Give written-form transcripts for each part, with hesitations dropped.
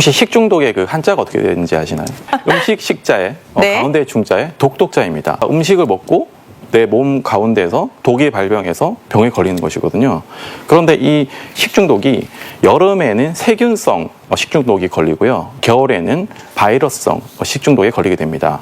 혹시 식중독의 그 한자가 어떻게 되는지 아시나요? 음식 식자에 네. 가운데 중자에 독독자입니다. 음식을 먹고 내 몸 가운데에서 독이 발병해서 병에 걸리는 것이거든요. 그런데 이 식중독이 여름에는 세균성 식중독이 걸리고요. 겨울에는 바이러스성 식중독에 걸리게 됩니다.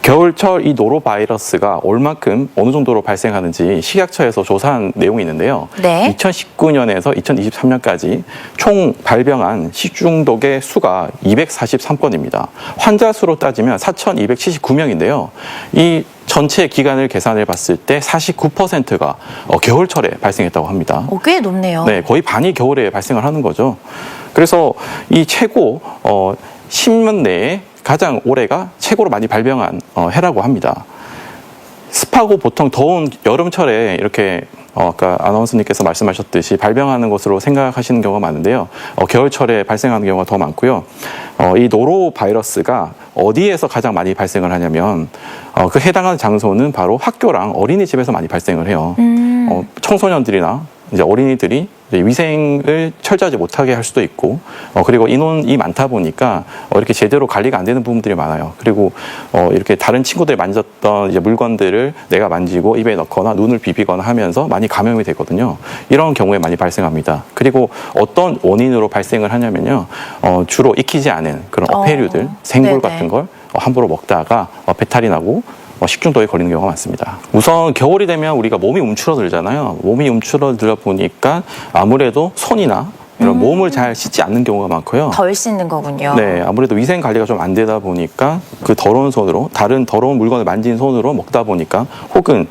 겨울철 이 노로바이러스가 얼만큼 어느 정도로 발생하는지 식약처에서 조사한 내용이 있는데요. 네. 2019년에서 2023년까지 총 발병한 식중독의 수가 243건입니다. 환자 수로 따지면 4,279명인데요. 이 전체 기간을 계산해 봤을 때 49%가 겨울철에 발생했다고 합니다. 꽤 높네요. 네, 거의 반이 겨울에 발생을 하는 거죠. 그래서 이 최고 10년 내에 가장 올해가 최고로 많이 발병한 해라고 합니다. 습하고 보통 더운 여름철에 이렇게 아까 아나운서님께서 말씀하셨듯이 발병하는 것으로 생각하시는 경우가 많은데요. 겨울철에 발생하는 경우가 더 많고요. 이 노로바이러스가 어디에서 가장 많이 발생을 하냐면 그 해당하는 장소는 바로 학교랑 어린이집에서 많이 발생을 해요. 청소년들이나 이제 어린이들이 이제 위생을 철저하지 못하게 할 수도 있고, 그리고 인원이 많다 보니까 이렇게 제대로 관리가 안 되는 부분들이 많아요. 그리고 이렇게 다른 친구들이 만졌던 이제 물건들을 내가 만지고 입에 넣거나 눈을 비비거나 하면서 많이 감염이 되거든요. 이런 경우에 많이 발생합니다. 그리고 어떤 원인으로 발생을 하냐면요, 주로 익히지 않은 그런 어패류들, 생굴 같은 걸 함부로 먹다가 배탈이 나고 식중독에 걸리는 경우가 많습니다. 우선 겨울이 되면 우리가 몸이 움츠러들잖아요. 몸이 움츠러들다 보니까 아무래도 손이나 이런 몸을 잘 씻지 않는 경우가 많고요. 덜 씻는 거군요. 네, 아무래도 위생 관리가 좀 안 되다 보니까 그 더러운 손으로, 다른 더러운 물건을 만진 손으로 먹다 보니까, 혹은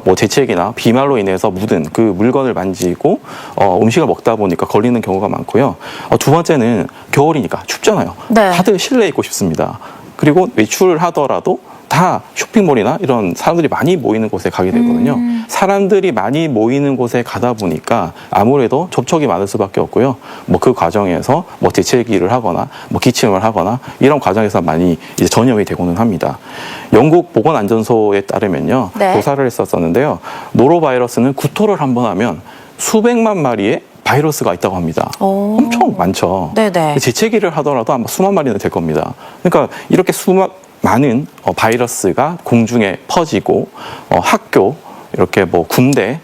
뭐 재채기나 비말로 인해서 묻은 그 물건을 만지고 음식을 먹다 보니까 걸리는 경우가 많고요. 두 번째는 겨울이니까 춥잖아요. 네. 다들 실내에 있고 싶습니다. 그리고 외출을 하더라도 다 쇼핑몰이나 이런 사람들이 많이 모이는 곳에 가게 되거든요. 사람들이 많이 모이는 곳에 가다 보니까 아무래도 접촉이 많을 수밖에 없고요. 뭐 그 과정에서 뭐 재채기를 하거나 뭐 기침을 하거나 이런 과정에서 많이 이제 전염이 되고는 합니다. 영국 보건안전소에 따르면요, 네. 조사를 했었는데요, 노로바이러스는 구토를 한번 하면 수백만 마리의 바이러스가 있다고 합니다. 엄청 많죠. 네네. 재채기를 하더라도 아마 수만 마리는 될 겁니다. 그러니까 이렇게 많은 바이러스가 공중에 퍼지고 학교, 이렇게 뭐 군대,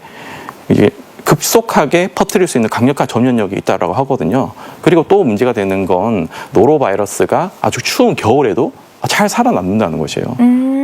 이게 급속하게 퍼뜨릴 수 있는 강력한 전염력이 있다라고 하거든요. 그리고 또 문제가 되는 건 노로바이러스가 아주 추운 겨울에도 잘 살아남는다는 것이에요.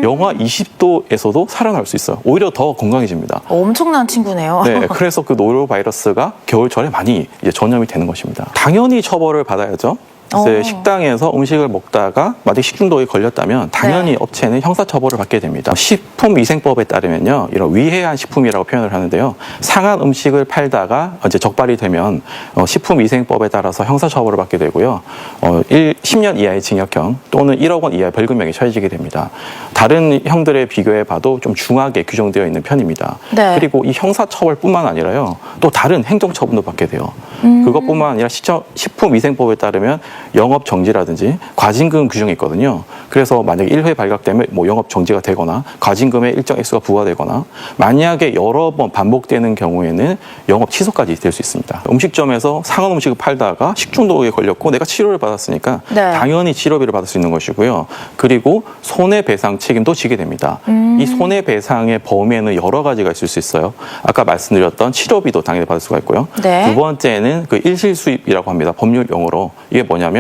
영하 20도에서도 살아날 수 있어요. 오히려 더 건강해집니다. 엄청난 친구네요. 네, 그래서 그 노로바이러스가 겨울철에 많이 이제 전염이 되는 것입니다. 당연히 처벌을 받아야죠. 이제 식당에서 음식을 먹다가 만약 식중독에 걸렸다면 당연히 업체는 형사처벌을 받게 됩니다. 식품위생법에 따르면요, 이런 위해한 식품이라고 표현을 하는데요, 상한 음식을 팔다가 이제 적발이 되면 식품위생법에 따라서 형사처벌을 받게 되고요, 10년 이하의 징역형 또는 1억 원 이하의 벌금형이 처해지게 됩니다. 다른 형들에 비교해 봐도 좀 중하게 규정되어 있는 편입니다. 네. 그리고 이 형사처벌뿐만 아니라요, 또 다른 행정처분도 받게 돼요. 그것뿐만 아니라 식품위생법에 따르면 영업 정지라든지 과징금 규정이 있거든요. 그래서 만약에 1회 발각되면 뭐 영업 정지가 되거나 과징금의 일정 액수가 부과되거나, 만약에 여러 번 반복되는 경우에는 영업 취소까지 될 수 있습니다. 음식점에서 상한 음식을 팔다가 식중독에 걸렸고 내가 치료를 받았으니까 당연히 치료비를 받을 수 있는 것이고요. 그리고 손해배상 책임도 지게 됩니다. 이 손해배상의 범위에는 여러 가지가 있을 수 있어요. 아까 말씀드렸던 치료비도 당연히 받을 수가 있고요. 두 번째는 그 일실수입이라고 합니다. 법률 용어로. 이게 뭐냐면,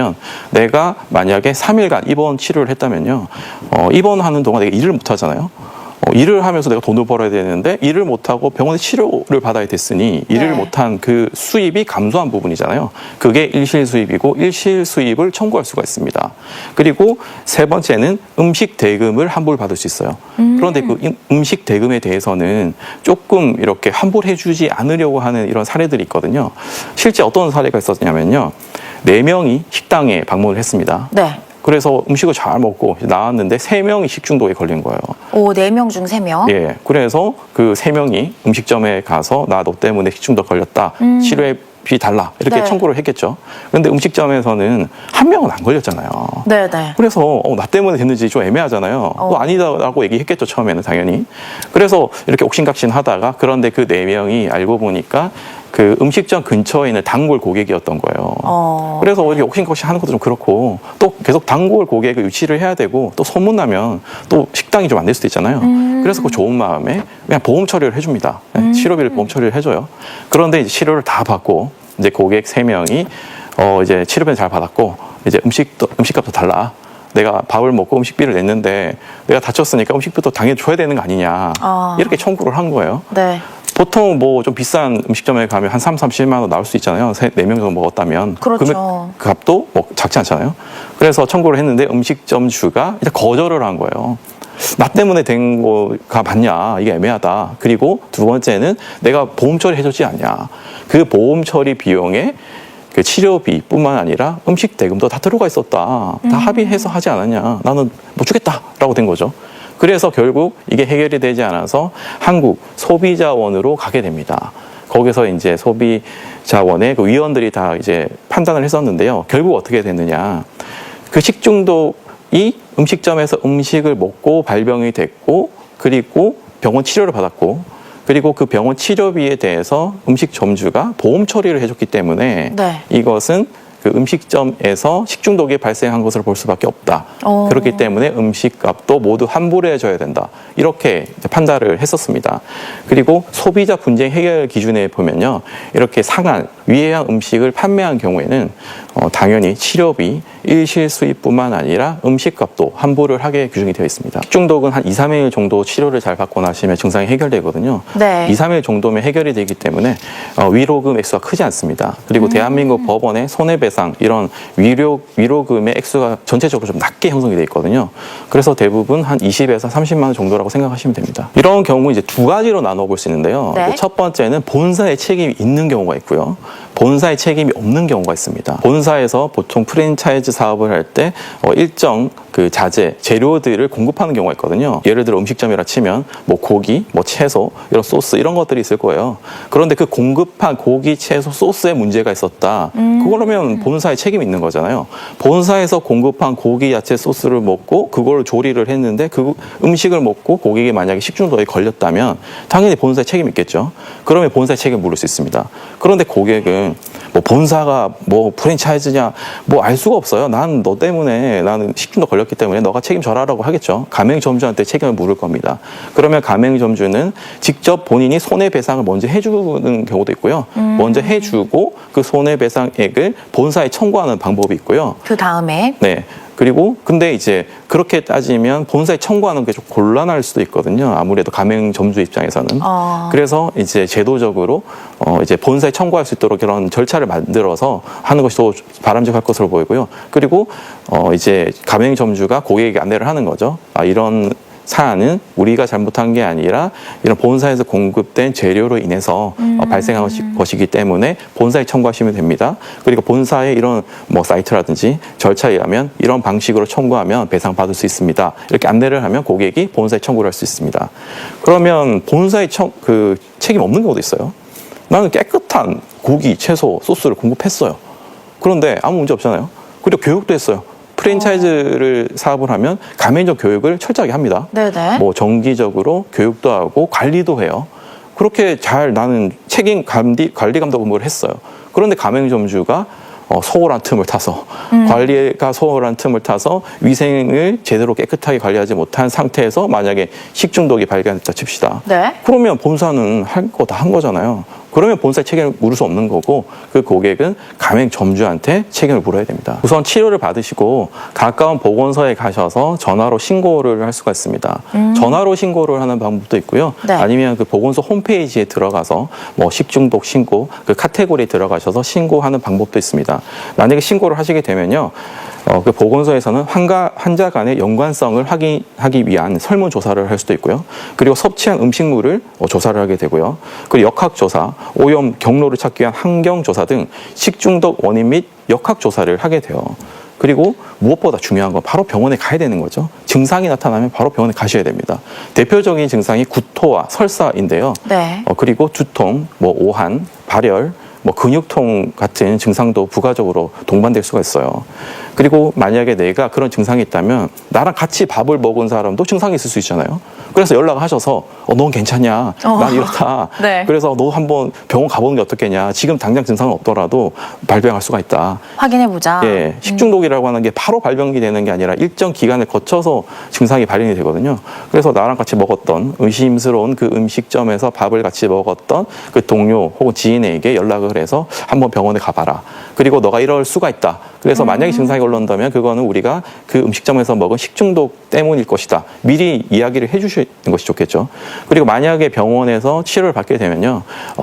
내가 만약에 3일간 입원 치료를 했다면요, 입원하는 동안 내가 일을 못 하잖아요. 일을 하면서 내가 돈을 벌어야 되는데 일을 못하고 병원에 치료를 받아야 됐으니 일을 못한 그 수입이 감소한 부분이잖아요. 그게 일실수입이고, 일실수입을 청구할 수가 있습니다. 그리고 세 번째는 음식 대금을 환불받을 수 있어요. 그런데 그 음식 대금에 대해서는 조금 이렇게 환불해주지 않으려고 하는 이런 사례들이 있거든요. 실제 어떤 사례가 있었냐면요, 4명이 식당에 방문을 했습니다. 네. 그래서 음식을 잘 먹고 나왔는데 3명이 식중독에 걸린 거예요. 4명 중 3명? 예. 그래서 그 3명이 음식점에 가서 나 너 때문에 식중독 걸렸다. 치료비 달라. 이렇게 청구를 했겠죠. 그런데 음식점에서는 한 명은 안 걸렸잖아요. 네네. 그래서 나 때문에 됐는지 좀 애매하잖아요. 아니다라고 얘기했겠죠, 처음에는 당연히. 그래서 이렇게 옥신각신 하다가, 그런데 그 4명이 알고 보니까 그 음식점 근처에 있는 단골 고객이었던 거예요. 그래서 이렇게 옥신각신 하는 것도 좀 그렇고 또 계속 단골 고객을 유치를 해야 되고 또 소문나면 또 식당이 좀 안 될 수도 있잖아요. 그래서 그 좋은 마음에 그냥 보험 처리를 해줍니다. 치료비를 보험 처리를 해줘요. 그런데 이제 치료를 다 받고 이제 고객 3명이 이제 치료비는 잘 받았고 이제 음식값도 달라. 내가 밥을 먹고 음식비를 냈는데 내가 다쳤으니까 음식비도 당연히 줘야 되는 거 아니냐. 이렇게 청구를 한 거예요. 네. 보통 뭐 좀 비싼 음식점에 가면 한 30만 원 나올 수 있잖아요. 4명 정도 먹었다면. 그렇죠. 그러면 그 값도 뭐 작지 않잖아요. 그래서 청구를 했는데 음식점 주가 이제 거절을 한 거예요. 나 때문에 된 거가 맞냐, 이게 애매하다. 그리고 두 번째는 내가 보험 처리 해줬지 않냐. 그 보험 처리 비용에 그 치료비뿐만 아니라 음식 대금도 다 들어가 있었다. 다 합의해서 하지 않았냐. 나는 못 주겠다라고 된 거죠. 그래서 결국 이게 해결이 되지 않아서 한국 소비자원으로 가게 됩니다. 거기서 이제 소비자원의 그 위원들이 다 이제 판단을 했었는데요. 결국 어떻게 됐느냐. 그 식중독이 음식점에서 음식을 먹고 발병이 됐고, 그리고 병원 치료를 받았고, 그리고 그 병원 치료비에 대해서 음식점주가 보험 처리를 해줬기 때문에 네. 이것은 그 음식점에서 식중독이 발생한 것으로 볼 수밖에 없다. 그렇기 때문에 음식값도 모두 환불해줘야 된다. 이렇게 이제 판단을 했었습니다. 그리고 소비자 분쟁 해결 기준에 보면요, 이렇게 상한 위해양 음식을 판매한 경우에는 당연히 치료비, 일실 수입뿐만 아니라 음식값도 환불을 하게 규정이 되어 있습니다. 식중독은 한 2, 3일 정도 치료를 잘 받고 나시면 증상이 해결되거든요. 네. 2, 3일 정도면 해결이 되기 때문에 위로금 액수가 크지 않습니다. 그리고 대한민국 법원의 손해배상 이런 위로금의 액수가 전체적으로 좀 낮게 형성이 되어 있거든요. 그래서 대부분 한 20에서 30만 원 정도라고 생각하시면 됩니다. 이런 경우 이제 두 가지로 나눠 볼 수 있는데요. 네. 첫 번째는 본사의 책임이 있는 경우가 있고요. 본사의 책임이 없는 경우가 있습니다. 본사에서 보통 프랜차이즈 사업을 할 때 일정 그 자재, 재료들을 공급하는 경우가 있거든요. 예를 들어 음식점이라 치면 뭐 고기, 뭐 채소, 이런 소스 이런 것들이 있을 거예요. 그런데 그 공급한 고기, 채소, 소스에 문제가 있었다. 그러면 본사의 책임이 있는 거잖아요. 본사에서 공급한 고기, 야채, 소스를 먹고 그걸 조리를 했는데 그 음식을 먹고 고객이 만약에 식중독에 걸렸다면 당연히 본사의 책임이 있겠죠. 그러면 본사의 책임을 물을 수 있습니다. 그런데 고객은 뭐 본사가 뭐 프랜차이즈냐 뭐 알 수가 없어요. 난 너 때문에 나는 식중독 걸렸기 때문에 너가 책임져라라고 하겠죠. 가맹점주한테 책임을 물을 겁니다. 그러면 가맹점주는 직접 본인이 손해배상을 먼저 해주는 경우도 있고요. 먼저 해주고 그 손해배상액을 본사에 청구하는 방법이 있고요. 그 다음에 네. 그리고 근데 이제 그렇게 따지면 본사에 청구하는 게 좀 곤란할 수도 있거든요. 아무래도 가맹점주 입장에서는. 그래서 이제 제도적으로 이제 본사에 청구할 수 있도록 그런 절차를 만들어서 하는 것이 더 바람직할 것으로 보이고요. 그리고 이제 가맹점주가 고객에게 안내를 하는 거죠. 이런 사안은 우리가 잘못한 게 아니라 이런 본사에서 공급된 재료로 인해서 발생한 것이기 때문에 본사에 청구하시면 됩니다. 그리고 본사의 이런 뭐 사이트라든지 절차에 의하면 이런 방식으로 청구하면 배상 받을 수 있습니다. 이렇게 안내를 하면 고객이 본사에 청구를 할 수 있습니다. 그러면 본사에 그 책임 없는 경우도 있어요. 나는 깨끗한 고기, 채소, 소스를 공급했어요. 그런데 아무 문제 없잖아요. 그리고 교육도 했어요. 프랜차이즈를 사업을 하면 가맹점 교육을 철저하게 합니다. 네네. 뭐 정기적으로 교육도 하고 관리도 해요. 그렇게 잘 나는 책임 관리 감독 업무를 했어요. 그런데 가맹점주가 소홀한 틈을 타서 관리가 소홀한 틈을 타서 위생을 제대로 깨끗하게 관리하지 못한 상태에서 만약에 식중독이 발견됐다 칩시다. 네. 그러면 본사는 할 거 다 한 거잖아요. 그러면 본사에 책임을 물을 수 없는 거고 그 고객은 가맹점주한테 책임을 물어야 됩니다. 우선 치료를 받으시고 가까운 보건소에 가셔서 전화로 신고를 할 수가 있습니다. 전화로 신고를 하는 방법도 있고요. 네. 아니면 그 보건소 홈페이지에 들어가서 뭐 식중독 신고 그 카테고리에 들어가셔서 신고하는 방법도 있습니다. 만약에 신고를 하시게 되면요. 그 보건소에서는 환자 간의 연관성을 확인하기 위한 설문조사를 할 수도 있고요. 그리고 섭취한 음식물을 조사를 하게 되고요. 그리고 역학조사, 오염 경로를 찾기 위한 환경조사 등 식중독 원인 및 역학조사를 하게 돼요. 그리고 무엇보다 중요한 건 바로 병원에 가야 되는 거죠. 증상이 나타나면 바로 병원에 가셔야 됩니다. 대표적인 증상이 구토와 설사인데요. 네. 그리고 두통, 뭐 오한, 발열, 뭐 근육통 같은 증상도 부가적으로 동반될 수가 있어요. 그리고 만약에 내가 그런 증상이 있다면 나랑 같이 밥을 먹은 사람도 증상이 있을 수 있잖아요. 그래서 연락하셔서 넌 괜찮냐? 난 이렇다. 네. 그래서 너 한번 병원 가보는 게 어떻겠냐? 지금 당장 증상은 없더라도 발병할 수가 있다. 확인해보자. 예, 식중독이라고 하는 게 바로 발병이 되는 게 아니라 일정 기간을 거쳐서 증상이 발현이 되거든요. 그래서 나랑 같이 먹었던 의심스러운 그 음식점에서 밥을 같이 먹었던 그 동료 혹은 지인에게 연락을 해서 한번 병원에 가봐라. 그리고 너가 이럴 수가 있다. 그래서 만약에 증상이 올라온다면 그거는 우리가 그 음식점에서 먹은 식중독 때문일 것이다. 미리 이야기를 해주시는 것이 좋겠죠. 그리고 만약에 병원에서 치료를 받게 되면요,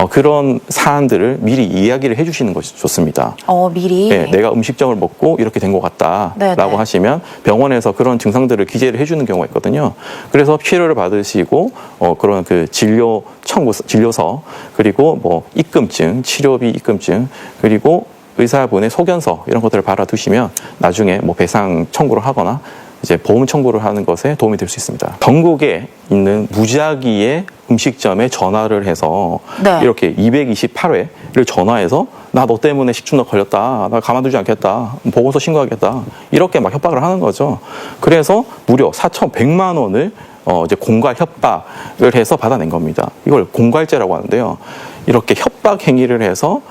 그런 사안들을 미리 이야기를 해주시는 것이 좋습니다. 미리. 네, 내가 음식점을 먹고 이렇게 된 것 같다라고 네네. 하시면 병원에서 그런 증상들을 기재를 해주는 경우가 있거든요. 그래서 치료를 받으시고 그런 그 진료 청구 진료서 그리고 뭐 입금증, 치료비 입금증 그리고 의사분의 소견서 이런 것들을 받아두시면 나중에 뭐 배상 청구를 하거나 이제 보험 청구를 하는 것에 도움이 될 수 있습니다. 전국에 있는 무작위의 음식점에 전화를 해서 네. 이렇게 228회를 전화해서 나 너 때문에 식중독 걸렸다. 나 가만두지 않겠다. 보건소 신고하겠다. 이렇게 막 협박을 하는 거죠. 그래서 무려 4,100만 원을 이제 공갈 협박을 해서 받아낸 겁니다. 이걸 공갈죄라고 하는데요. 이렇게 협박 행위를 해서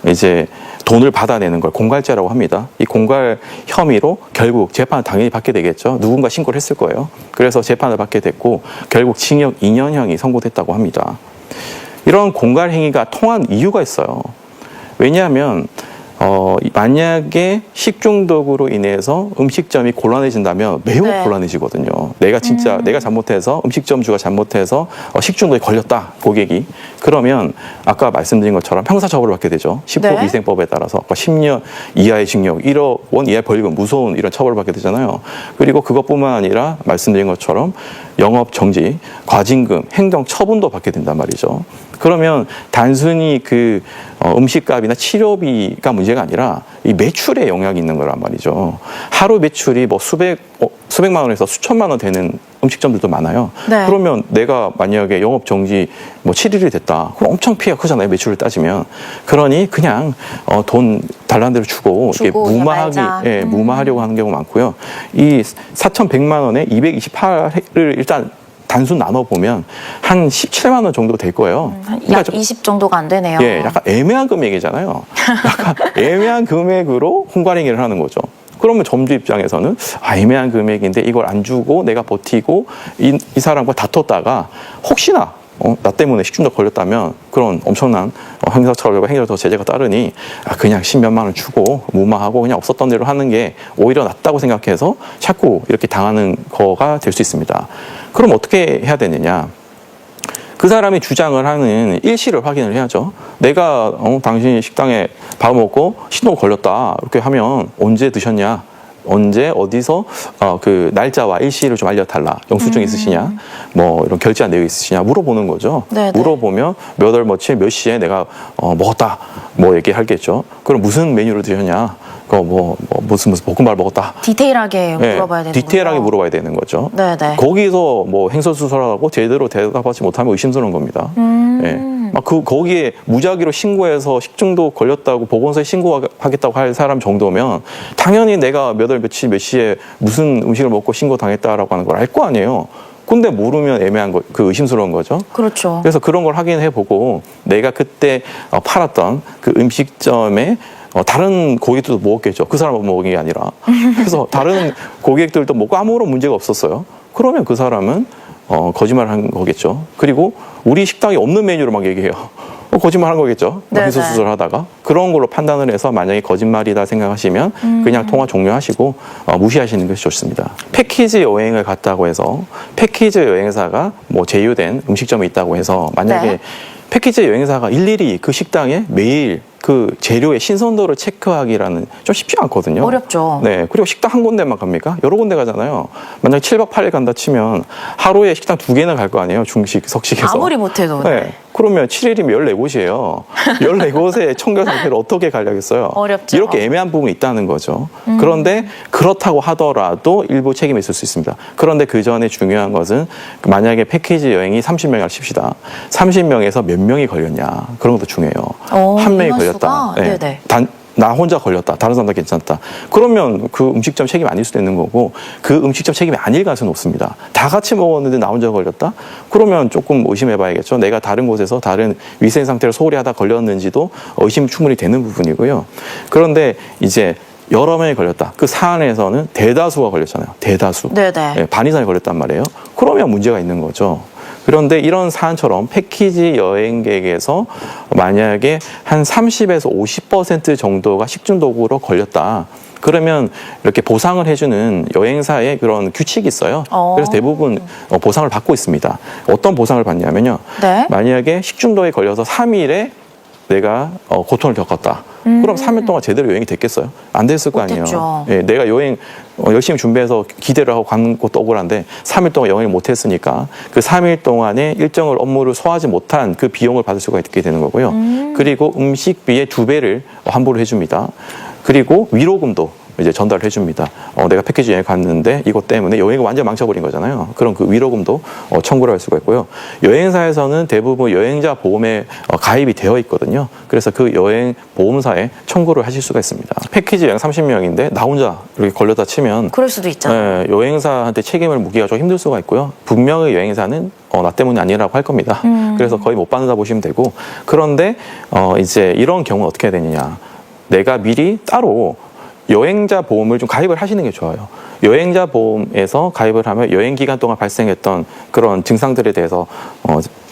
이제 돈을 받아내는 걸 공갈죄라고 합니다. 이 공갈 혐의로 결국 재판을 당연히 받게 되겠죠. 누군가 신고를 했을 거예요. 그래서 재판을 받게 됐고 결국 징역 2년형이 선고됐다고 합니다. 이런 공갈 행위가 통한 이유가 있어요. 왜냐하면 만약에 식중독으로 인해서 음식점이 곤란해진다면 매우 네. 곤란해지거든요. 내가 진짜 내가 잘못해서 음식점주가 잘못해서 식중독에 걸렸다 고객이 그러면 아까 말씀드린 것처럼 형사처벌을 받게 되죠. 식품위생법에 따라서 10년 이하의 징역, 1억 원 이하의 벌금, 무서운 이런 처벌을 받게 되잖아요. 그리고 그것뿐만 아니라 말씀드린 것처럼 영업 정지, 과징금, 행정 처분도 받게 된단 말이죠. 그러면 단순히 그 음식값이나 치료비가 문제가 아니라 이 매출에 영향이 있는 거란 말이죠. 하루 매출이 뭐 수백만 원에서 수천만 원 되는 음식점들도 많아요. 네. 그러면 내가 만약에 영업 정지 뭐 7일이 됐다. 그럼 엄청 피해가 크잖아요. 매출을 따지면. 그러니 그냥 돈 달라는 대로 주고 이게 무마하려고 하는 경우가 많고요. 이 4,100만 원에 228을 일단 단순 나눠보면 한 17만 원 정도 될 거예요. 약 20 정도가 안 되네요. 예, 약간 애매한 금액이잖아요. 약간 애매한 금액으로 홍과행위를 하는 거죠. 그러면 점주 입장에서는 애매한 금액인데 이걸 안 주고 내가 버티고 이 사람과 다퉜다가 혹시나 나 때문에 식중독 걸렸다면 그런 엄청난 형사처벌과 행정적 제재가 따르니 그냥 10몇만 원 주고 무마하고 그냥 없었던 대로 하는 게 오히려 낫다고 생각해서 자꾸 이렇게 당하는 거가 될 수 있습니다. 그럼 어떻게 해야 되느냐? 그 사람이 주장을 하는 일시를 확인을 해야죠. 내가 당신이 식당에 밥 먹고 식중독 걸렸다 이렇게 하면 언제 드셨냐? 언제 어디서 그 날짜와 일시를 좀 알려달라. 영수증 있으시냐? 뭐 이런 결제한 내용 있으시냐? 물어보는 거죠. 네네. 물어보면 몇 월 며칠 몇 시에 내가 먹었다. 뭐 얘기하겠죠. 그럼 무슨 메뉴를 드셨냐? 무슨 볶음밥 먹었다. 디테일하게 물어봐야 되는 디테일하게 거죠? 물어봐야 되는 거죠. 네네. 거기서 뭐 행설수설하고 제대로 대답하지 못하면 의심스러운 겁니다. 예. 거기에 무작위로 신고해서 식중독 걸렸다고 보건소에 신고하겠다고 할 사람 정도면 당연히 내가 몇 월 며칠 몇 시에 무슨 음식을 먹고 신고당했다라고 하는 걸 알 거 아니에요. 근데 모르면 애매한 거, 그 의심스러운 거죠. 그렇죠. 그래서 그런 걸 확인해 보고 내가 그때 팔았던 그 음식점에 다른 고객들도 먹었겠죠. 그 사람만 먹은 게 아니라. 그래서 다른 고객들도 먹고 아무런 문제가 없었어요. 그러면 그 사람은 거짓말을 한 거겠죠. 그리고 우리 식당에 없는 메뉴를 막 얘기해요. 거짓말한 거겠죠. 해소수술 하다가 그런 걸로 판단을 해서 만약에 거짓말이다 생각하시면 그냥 통화 종료하시고 무시하시는 것이 좋습니다. 패키지 여행을 갔다고 해서 패키지 여행사가 뭐 제휴된 음식점이 있다고 해서 만약에 네. 패키지 여행사가 일일이 그 식당에 매일 그 재료의 신선도를 체크하기라는 좀 쉽지 않거든요. 어렵죠. 네. 그리고 식당 한 군데만 갑니까? 여러 군데 가잖아요. 만약 7박 8일 간다 치면 하루에 식당 2개나 갈 거 아니에요. 중식, 석식에서. 아무리 못해도. 네. 그러면 7일이면 14곳이에요. 14곳에 청결 상태를 어떻게 가려겠어요? 어렵죠. 이렇게 애매한 부분이 있다는 거죠. 그런데 그렇다고 하더라도 일부 책임이 있을 수 있습니다. 그런데 그 전에 중요한 것은 만약에 패키지 여행이 30명이라 칩시다. 30명에서 몇 명이 걸렸냐. 그런 것도 중요해요. 한 명이 인원수가? 걸렸다. 네네. 나 혼자 걸렸다. 다른 사람도 괜찮다. 그러면 그 음식점 책임이 아닐 수도 있는 거고 그 음식점 책임이 아닐 가능성이 높습니다. 다 같이 먹었는데 나 혼자 걸렸다? 그러면 조금 의심해봐야겠죠. 내가 다른 곳에서 다른 위생 상태를 소홀히 하다 걸렸는지도 의심이 충분히 되는 부분이고요. 그런데 이제 여러 명이 걸렸다. 그 사안에서는 대다수가 걸렸잖아요. 대다수. 네네. 네, 반 이상이 걸렸단 말이에요. 그러면 문제가 있는 거죠. 그런데 이런 사안처럼 패키지 여행객에서 만약에 한 30에서 50% 정도가 식중독으로 걸렸다. 그러면 이렇게 보상을 해주는 여행사의 그런 규칙이 있어요. 그래서 대부분 보상을 받고 있습니다. 어떤 보상을 받냐면요. 네. 만약에 식중독에 걸려서 3일에 내가 고통을 겪었다. 그럼 3일 동안 제대로 여행이 됐겠어요? 안 됐을 거 아니에요. 못했죠. 예, 내가 여행 열심히 준비해서 기대를 하고 간 것도 억울한데 3일 동안 여행을 못했으니까 그 3일 동안에 일정을 업무를 소화하지 못한 그 비용을 받을 수가 있게 되는 거고요. 그리고 음식비의 2배를 환불을 해줍니다. 그리고 위로금도 이제 전달을 해줍니다. 내가 패키지 여행 갔는데 이것 때문에 여행을 완전 망쳐버린 거잖아요. 그럼 그 위로금도 청구를 할 수가 있고요. 여행사에서는 대부분 여행자 보험에 가입이 되어 있거든요. 그래서 그 여행 보험사에 청구를 하실 수가 있습니다. 패키지 여행 30명인데 나 혼자 이렇게 걸려다 치면 그럴 수도 있잖아요. 여행사한테 책임을 묻기가 좀 힘들 수가 있고요. 분명히 여행사는 나 때문이 아니라고 할 겁니다. 그래서 거의 못 받는다 보시면 되고 그런데 이제 이런 경우는 어떻게 해야 되느냐. 내가 미리 따로 여행자 보험을 좀 가입을 하시는 게 좋아요. 여행자 보험에서 가입을 하면 여행 기간 동안 발생했던 그런 증상들에 대해서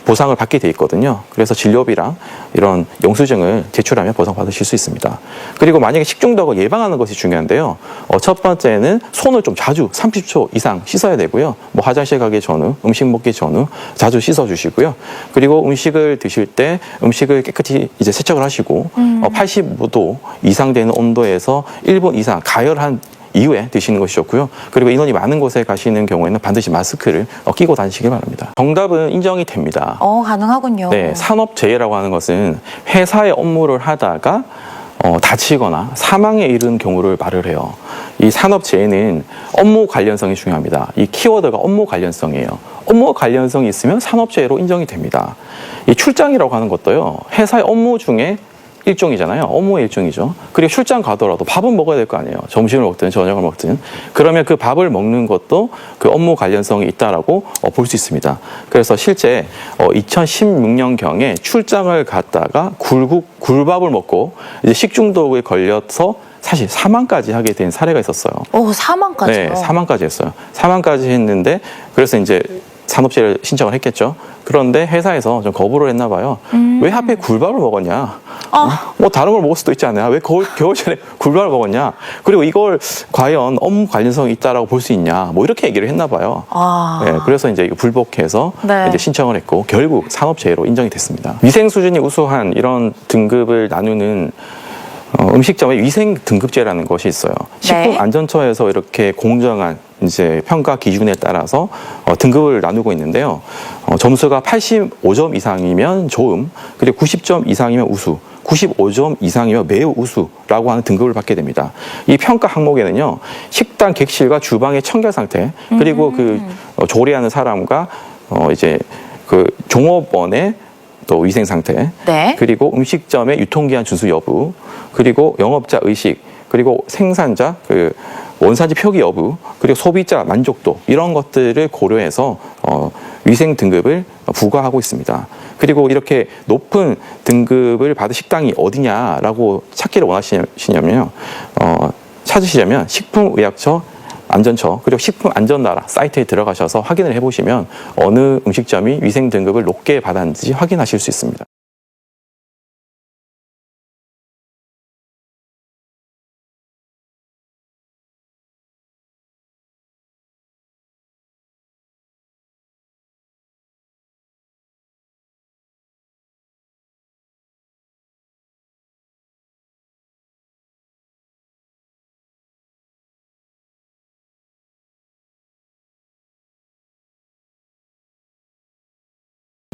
보상을 받게 돼 있거든요. 그래서 진료비랑 이런 영수증을 제출하면 보상받으실 수 있습니다. 그리고 만약에 식중독을 예방하는 것이 중요한데요. 첫 번째는 손을 좀 자주 30초 이상 씻어야 되고요. 뭐 화장실 가기 전후, 음식 먹기 전후 자주 씻어 주시고요. 그리고 음식을 드실 때 음식을 깨끗이 이제 세척을 하시고 85도 이상 되는 온도에서 1분 이상 가열한 이후에 드시는 것이 좋고요. 그리고 인원이 많은 곳에 가시는 경우에는 반드시 마스크를 끼고 다니시길 바랍니다. 정답은 인정이 됩니다. 가능하군요. 네, 산업재해라고 하는 것은 회사의 업무를 하다가 다치거나 사망에 이른 경우를 말을 해요. 이 산업재해는 업무 관련성이 중요합니다. 이 키워드가 업무 관련성이에요. 업무 관련성이 있으면 산업재해로 인정이 됩니다. 이 출장이라고 하는 것도요. 회사의 업무 중에 일종이잖아요. 업무의 일종이죠. 그리고 출장 가더라도 밥은 먹어야 될 거 아니에요. 점심을 먹든 저녁을 먹든. 그러면 그 밥을 먹는 것도 그 업무 관련성이 있다라고 볼 수 있습니다. 그래서 실제 2016년경에 출장을 갔다가 굴밥을 먹고 이제 식중독에 걸려서 사실 사망까지 하게 된 사례가 있었어요. 사망까지요? 네, 사망까지 했어요. 사망까지 했는데 그래서 이제 산업재해를 신청을 했겠죠. 그런데 회사에서 좀 거부를 했나 봐요. 왜 하필 굴밥을 먹었냐? 뭐 다른 걸 먹을 수도 있지 않나요? 왜 겨울철에 굴밥을 먹었냐? 그리고 이걸 과연 업무 관련성이 있다라고 볼 수 있냐? 뭐 이렇게 얘기를 했나 봐요. 네, 그래서 이제 불복해서 네. 이제 신청을 했고 결국 산업재해로 인정이 됐습니다. 위생 수준이 우수한 이런 등급을 나누는 음식점의 위생 등급제라는 것이 있어요. 식품안전처에서 이렇게 공정한 이제 평가 기준에 따라서 등급을 나누고 있는데요. 점수가 85점 이상이면 좋음, 그리고 90점 이상이면 우수, 95점 이상이면 매우 우수라고 하는 등급을 받게 됩니다. 이 평가 항목에는요, 식당 객실과 주방의 청결 상태, 그리고 그 조리하는 사람과 이제 그 종업원의 또 위생 상태, 네. 그리고 음식점의 유통기한 준수 여부, 그리고 영업자 의식, 그리고 생산자 그 원산지 표기 여부, 그리고 소비자 만족도 이런 것들을 고려해서 위생 등급을 부과하고 있습니다. 그리고 이렇게 높은 등급을 받은 식당이 어디냐라고 찾기를 원하시냐면요, 찾으시려면 식품의약처 안전처 그리고 식품안전나라 사이트에 들어가셔서 확인을 해보시면 어느 음식점이 위생 등급을 높게 받았는지 확인하실 수 있습니다.